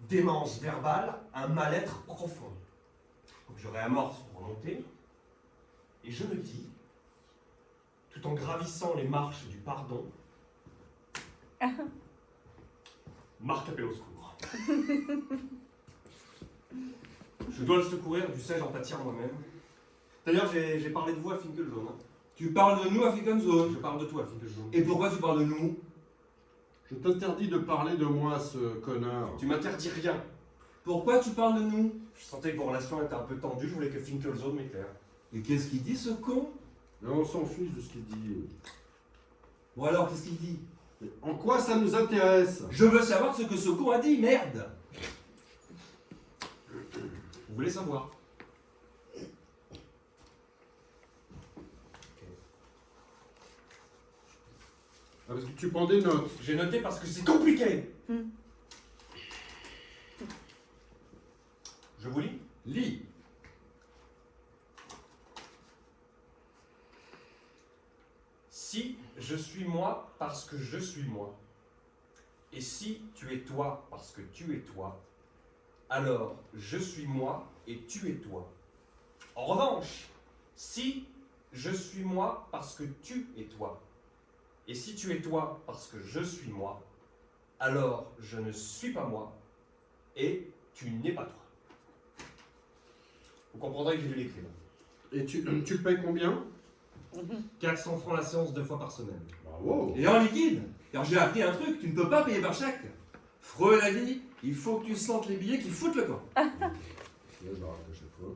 démence verbale un mal-être profond. Donc je réamorce pour remonter, et je me dis, tout en gravissant les marches du pardon, Marc appelle au secours. Je dois le secourir, du sais, j'en pâtir moi-même. D'ailleurs, j'ai parlé de vous à Finkelzone. Hein. Tu parles de nous à Finkelzone. Je parle de toi à Finkelzone. Et pourquoi tu parles de nous? Je t'interdis de parler de moi à ce connard. Tu m'interdis rien. Pourquoi tu parles de nous? Je sentais que vos relations étaient un peu tendues, je voulais que Finkelzone m'éclaire. Et qu'est-ce qu'il dit ce con? Mais on s'en fiche de ce qu'il dit. Bon alors, qu'est-ce qu'il dit? Mais en quoi ça nous intéresse? Je veux savoir ce que ce con a dit, merde! Vous voulez savoir? Ah, parce que tu prends des notes. J'ai noté parce que c'est compliqué. Je vous lis. Lis. Si je suis moi parce que je suis moi, et si tu es toi parce que tu es toi, alors je suis moi et tu es toi. En revanche, si je suis moi parce que tu es toi, et si tu es toi parce que je suis moi, alors je ne suis pas moi et tu n'es pas toi. Vous comprendrez que j'ai dû l'écrire. Et tu le payes combien? 400 francs la séance 2 fois par semaine. Bravo. Et en liquide. Car j'ai appris un truc, tu ne peux pas payer par chèque. Freux la vie, il faut que tu sentes les billets qui foutent le camp. Je vais barrer à chaque fois.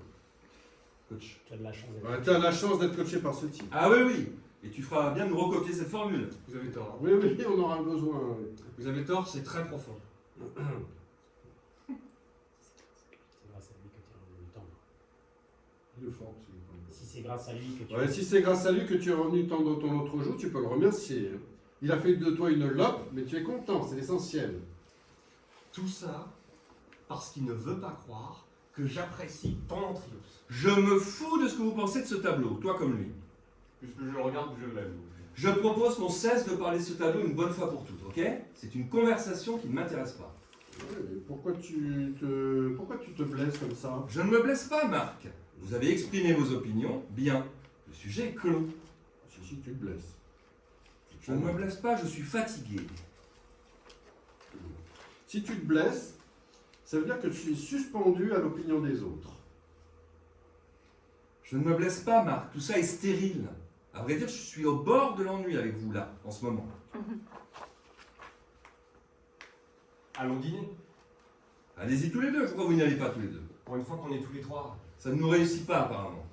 Coach. Tu as de la chance d'être. Ouais, tu as la chance d'être coaché par ce type. Ah oui, oui. Et tu feras bien de nous recopier cette formule. Vous avez tort. Oui, oui, on aura besoin. Oui. Vous avez tort, c'est très profond. C'est grâce à lui que tu es revenu tendre. Il est fort, c'est- Si c'est grâce à lui que tu Ouais, si c'est grâce à lui que tu es revenu tendre ton autre joue, tu peux le remercier. Hein. Il a fait de toi une lope, mais tu es content, c'est l'essentiel. Tout ça parce qu'il ne veut pas croire que j'apprécie ton Antrios. Je me fous de ce que vous pensez de ce tableau, toi comme lui. Puisque je le regarde, je l'aime. Je propose qu'on cesse de parler de ce tableau une bonne fois pour toutes, ok? C'est une conversation qui ne m'intéresse pas. Ouais, mais pourquoi tu te blesses comme ça? Je ne me blesse pas, Marc. Vous avez exprimé vos opinions, bien. Le sujet est clos. Si, tu te blesses. Je ne me blesse pas, je suis fatigué. Si tu te blesses, ça veut dire que tu es suspendu à l'opinion des autres. Je ne me blesse pas, Marc. Tout ça est stérile. À vrai dire, je suis au bord de l'ennui avec vous, là, en ce moment. Allons dîner. Allez-y tous les deux. Pourquoi vous n'y allez pas tous les deux? Pour une fois qu'on est tous les trois. Ça ne nous réussit pas, apparemment.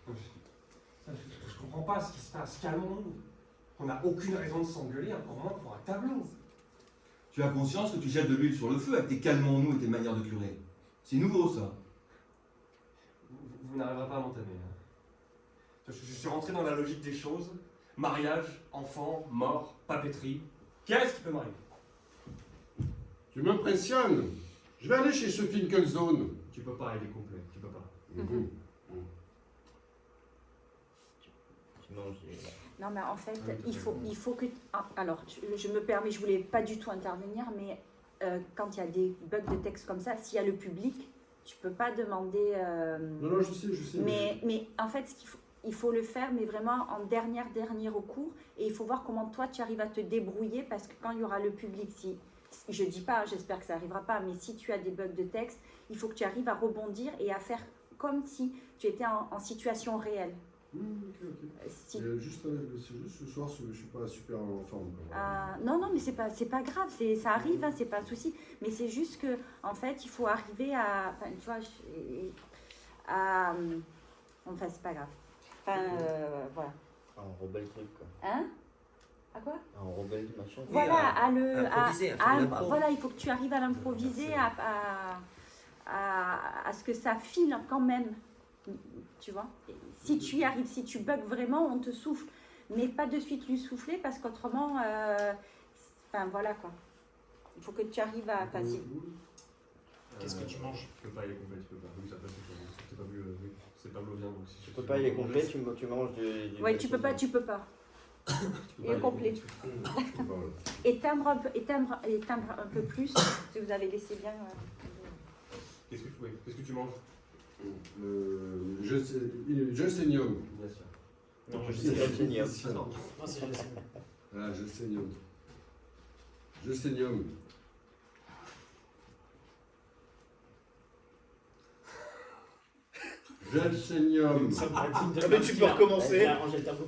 Je comprends pas ce qui se passe. Calmons-nous. On n'a aucune raison de s'engueuler, encore moins pour un tableau. Tu as conscience que tu jettes de l'huile sur le feu avec tes calmons-nous et tes manières de curer. C'est nouveau, ça. Vous n'arriverez pas à m'entamer. Hein. Je suis rentré dans la logique des choses. Mariage, enfant, mort, papeterie. Qu'est-ce qui peut m'arriver? Tu m'impressionnes. Je vais aller chez ce Finkelzone. Tu peux pas, il est complet. Tu peux pas. Mhm. Tu manges des... Non, mais en fait, Oui, il faut que... Ah, alors, je me permets, je voulais pas du tout intervenir, mais quand il y a des bugs de texte comme ça, s'il y a le public, tu peux pas demander... Non, je sais. mais en fait, il faut le faire, mais vraiment en dernier recours. Et il faut voir comment toi, tu arrives à te débrouiller, parce que quand il y aura le public, je dis pas, j'espère que ça arrivera pas, mais si tu as des bugs de texte, il faut que tu arrives à rebondir et à faire comme si tu étais en situation réelle. Ok. Si- C'est juste ce soir, je suis pas super en forme. non, mais c'est pas grave, ça arrive, hein, c'est pas un souci. Mais c'est juste que, en fait, il faut arriver à, enfin, tu vois, enfin, c'est pas grave. Enfin, voilà. Enrober le truc, quoi. Hein? À quoi? Enrober le machin. Voilà, improviser, à faire de l'impro. voilà, il faut que tu arrives à l'improviser, à ce que ça file quand même. Tu vois? Si tu y arrives, si tu bugs vraiment, on te souffle. Mais pas de suite lui souffler parce qu'autrement, enfin voilà quoi. Il faut que tu arrives à... Enfin, si- Qu'est-ce que tu manges? Je peux pas, il est complet, tu peux pas. Oui, ça passe, c'est pas vu, oui, c'est pas bien, donc si Tu peux pas, il est complet, tu manges du... Ouais, tu peux pas. Il est complet. Éteindre un peu plus, si vous avez laissé bien... Qu'est-ce que tu manges? Je saignum. Bien sûr. Non, je sais pas le seigneur. Non, c'est juste. Ah, je saignum. Je saignum. Je saignum. Ah, mais tu peux recommencer. Elle a rangé le tableau.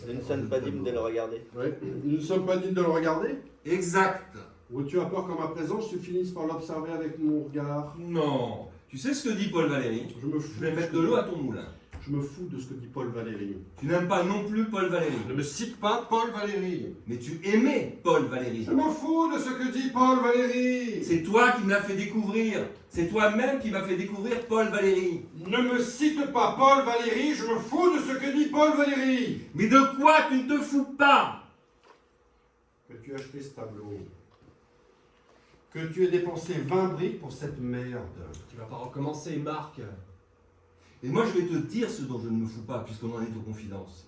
Nous ne sommes pas dignes de le regarder. Ouais. Nous ne sommes pas dignes de le regarder. Exact. Ou tu as peur qu'en ma présence, tu finisses par l'observer avec mon regard. Non. Tu sais ce que dit Paul Valéry? Je me fous. Je vais mettre de l'eau à ton moulin. Je me fous de ce que dit Paul Valéry. Tu n'aimes pas non plus Paul Valéry. Ne me cite pas Paul Valéry. Mais tu aimais Paul Valéry. Je m'en fous de ce que dit Paul Valéry. C'est toi qui me l'as fait découvrir. C'est toi-même qui m'as fait découvrir Paul Valéry. Ne me cite pas Paul Valéry, je me fous de ce que dit Paul Valéry. Mais de quoi tu ne te fous pas? Que tu as acheté ce tableau. que tu aies dépensé 20 briques pour cette merde. Tu vas pas recommencer, Marc. Et moi, je vais te dire ce dont je ne me fous pas, puisqu'on en est aux confidences.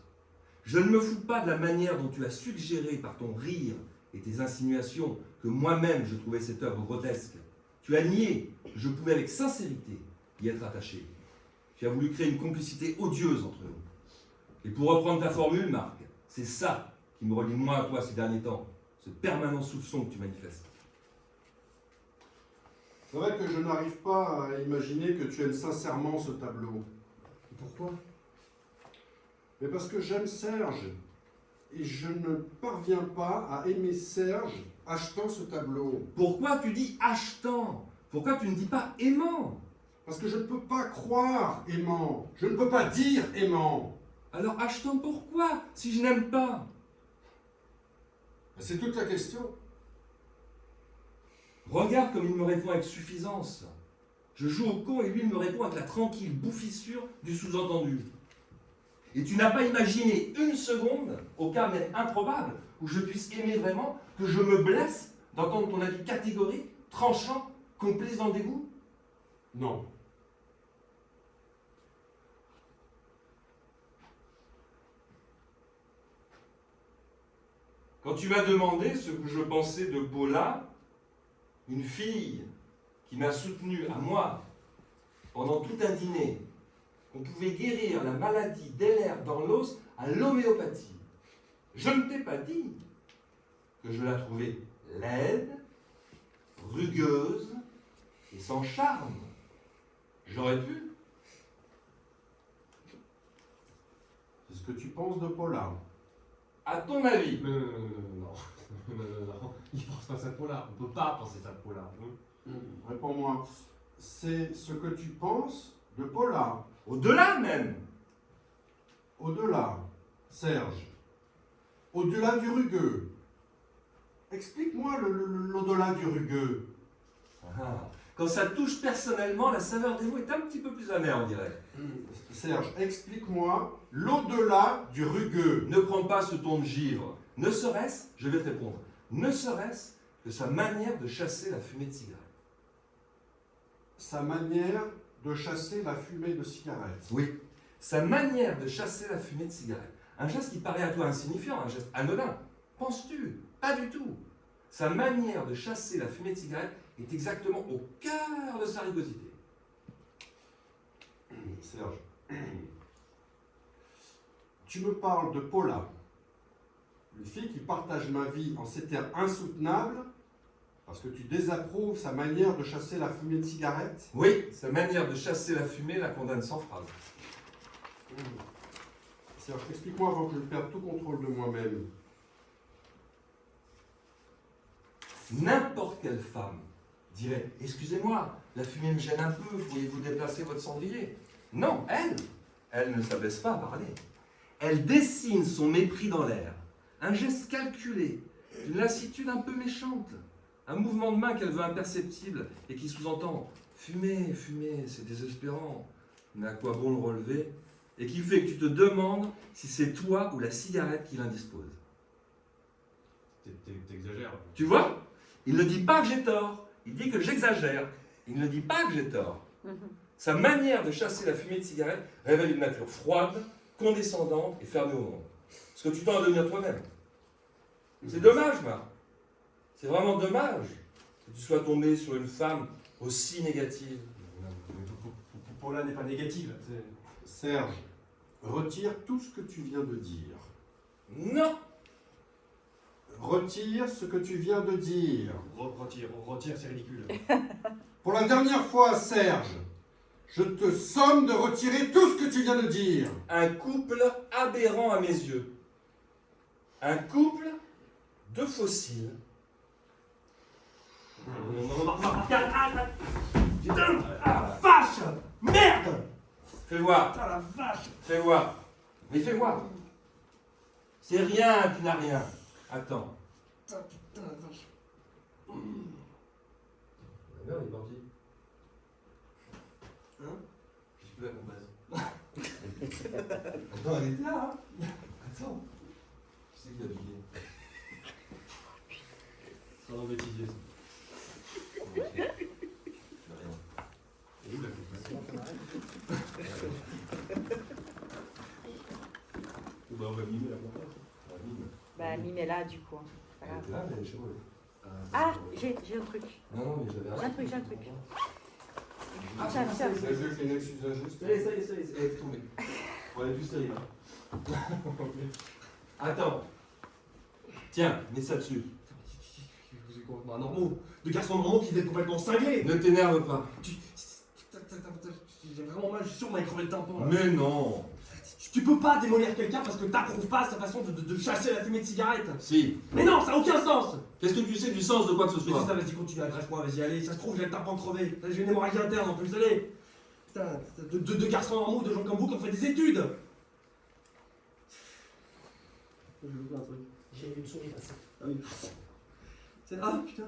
Je ne me fous pas de la manière dont tu as suggéré par ton rire et tes insinuations que moi-même je trouvais cette œuvre grotesque. Tu as nié que je pouvais avec sincérité y être attaché. Tu as voulu créer une complicité odieuse entre nous. Et pour reprendre ta formule, Marc, c'est ça qui me relie moi à toi ces derniers temps, ce permanent soupçon que tu manifestes. C'est vrai que je n'arrive pas à imaginer que tu aimes sincèrement ce tableau. Pourquoi? Mais parce que j'aime Serge. Et je ne parviens pas à aimer Serge achetant ce tableau. Pourquoi tu dis achetant? Pourquoi tu ne dis pas aimant? Parce que je ne peux pas croire aimant. Je ne peux pas dire aimant. Alors achetant pourquoi, si je n'aime pas? C'est toute la question. Regarde comme il me répond avec suffisance. Je joue au con et lui il me répond avec la tranquille bouffissure du sous-entendu. Et tu n'as pas imaginé une seconde, au cas même improbable, où je puisse aimer vraiment, que je me blesse d'entendre ton avis catégorique, tranchant, complice dans le dégoût? Non. Quand tu m'as demandé ce que je pensais de Paula, une fille qui m'a soutenu à moi pendant tout un dîner, qu'on pouvait guérir la maladie des nerfs dans l'os à l'homéopathie, je ne t'ai pas dit que je la trouvais laide, rugueuse et sans charme. J'aurais pu. C'est ce que tu penses de Paula. À ton avis, Non. Non. Il pense pas ça de Paula. On peut pas penser ça de Paula. Réponds-moi. C'est ce que tu penses de Paula. au-delà même, Au-delà, Serge. Au-delà du rugueux. Explique-moi l'au-delà du rugueux. quand ça touche personnellement, la saveur des mots est un petit peu plus amère, on dirait. Serge, explique-moi l'au-delà du rugueux. Ne prends pas ce ton de givre. Ne serait-ce, je vais te répondre, ne serait-ce que sa manière de chasser la fumée de cigarette. Sa manière de chasser la fumée de cigarette. Oui, sa manière de chasser la fumée de cigarette. Un geste qui paraît à toi insignifiant, un geste anodin. Penses-tu? Pas du tout. Sa manière de chasser la fumée de cigarette est exactement au cœur de sa rugosité. Serge, tu me parles de Paula, une fille qui partage ma vie en ces termes insoutenables, parce que tu désapprouves sa manière de chasser la fumée de cigarette. Oui, sa manière de chasser la fumée la condamne sans phrase. Serge, explique-moi avant que je perde tout contrôle de moi-même. N'importe quelle femme dirait « Excusez-moi, la fumée me gêne un peu, pourriez-vous déplacer votre cendrier ?» Non, elle ne s'abaisse pas à parler. Elle dessine son mépris dans l'air, un geste calculé, une lassitude un peu méchante, un mouvement de main qu'elle veut imperceptible et qui sous-entend « Fumer, c'est désespérant, mais à quoi bon le relever ?» et qui fait que tu te demandes si c'est toi ou la cigarette qui l'indispose. T'exagères. Tu vois? Il ne dit pas que j'ai tort, il dit que j'exagère. Il ne dit pas que j'ai tort. Sa manière de chasser la fumée de cigarette révèle une nature froide, condescendante et fermée au monde. Ce que tu tends à devenir toi-même. C'est dommage, Marc. C'est vraiment dommage que tu sois tombé sur une femme aussi négative. Paula n'est pas négative. Serge, retire tout ce que tu viens de dire. Non! Retire ce que tu viens de dire. Retire, c'est ridicule. Pour la dernière fois, Serge, je te somme de retirer tout ce que tu viens de dire. Un couple aberrant à mes yeux. Un couple de fossiles. Putain, la vache! Merde! Fais voir. Putain, la vache! Fais voir. Mais fais voir. C'est rien, tu n'as rien. Attends. Putain, la vache. La mère est partie. Hein? Je suis plus la combaise. Attends, elle était là, hein? Attends. Qui c'est qui a piqué? Ça va bêtiser, ça. va mimer la montagne. La mime. Bah, Mime est là, du coup. Hein. C'est pas Elle grave. était là, mais elle est chez moi. Ah, j'ai un truc. Non, non, mais j'avais J'ai un truc, j'ai un truc. Ah, Tiens, tiens. Vous avez vu que Kleenex usagiste Ça y est, elle est tombée. On est plus stérile. Attends. Tiens, mets ça dessus. Vous êtes complètement anormaux. De garçons normaux qui viennent complètement cinglés. Ne t'énerve pas. J'ai vraiment mal, je suis sûr qu'on m'a crevé le tampon. Là. Mais non. Tu peux pas démolir quelqu'un parce que t'approuves pas sa façon de chasser la fumée de cigarette. Si. Mais non, ça n'a aucun sens. Qu'est-ce que tu sais du sens de quoi que ce Mais c'est soit? ça, vas-y, continue, agresse-moi, vas-y, allez. Ça se trouve, j'ai le tampon crevé. J'ai une hémorragie interne en plus, allez. Putain, de garçons normaux, de gens comme vous qui ont fait des études. Je vais vous un truc. J'ai vu une souris passer. Ah oui. Ah putain.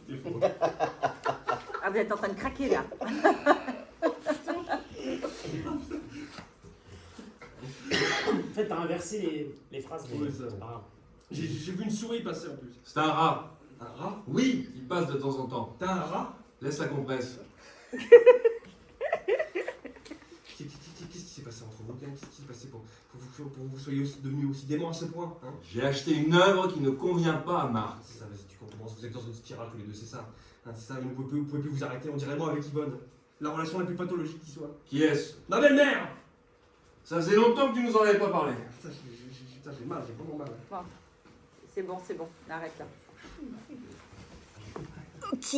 C'était faux. Ah, vous êtes en train de craquer, là. En fait, t'as inversé les phrases, mais Oui, ça. c'est pas grave. J'ai vu une souris passer en plus. C'est un rat. Un rat? Oui, il passe de temps en temps. T'as un rat? Laisse la compresse. Qu'est-ce qui s'est passé entre vous? Qu'est-ce qui s'est passé pour que vous soyez devenus aussi dément à ce point hein? J'ai acheté une œuvre qui ne convient pas à Marc. C'est ça, vas-y, tu commences. Vous êtes dans une spirale tous les deux, c'est ça. Hein, c'est ça, vous ne pouvez plus vous arrêter. On dirait moi avec Yvonne. La relation la plus pathologique qui soit. Qui est-ce? Ma belle-mère! Ça faisait longtemps que tu nous en avais pas parlé. Putain, j'ai mal, j'ai vraiment mal. C'est bon, arrête là. Ok.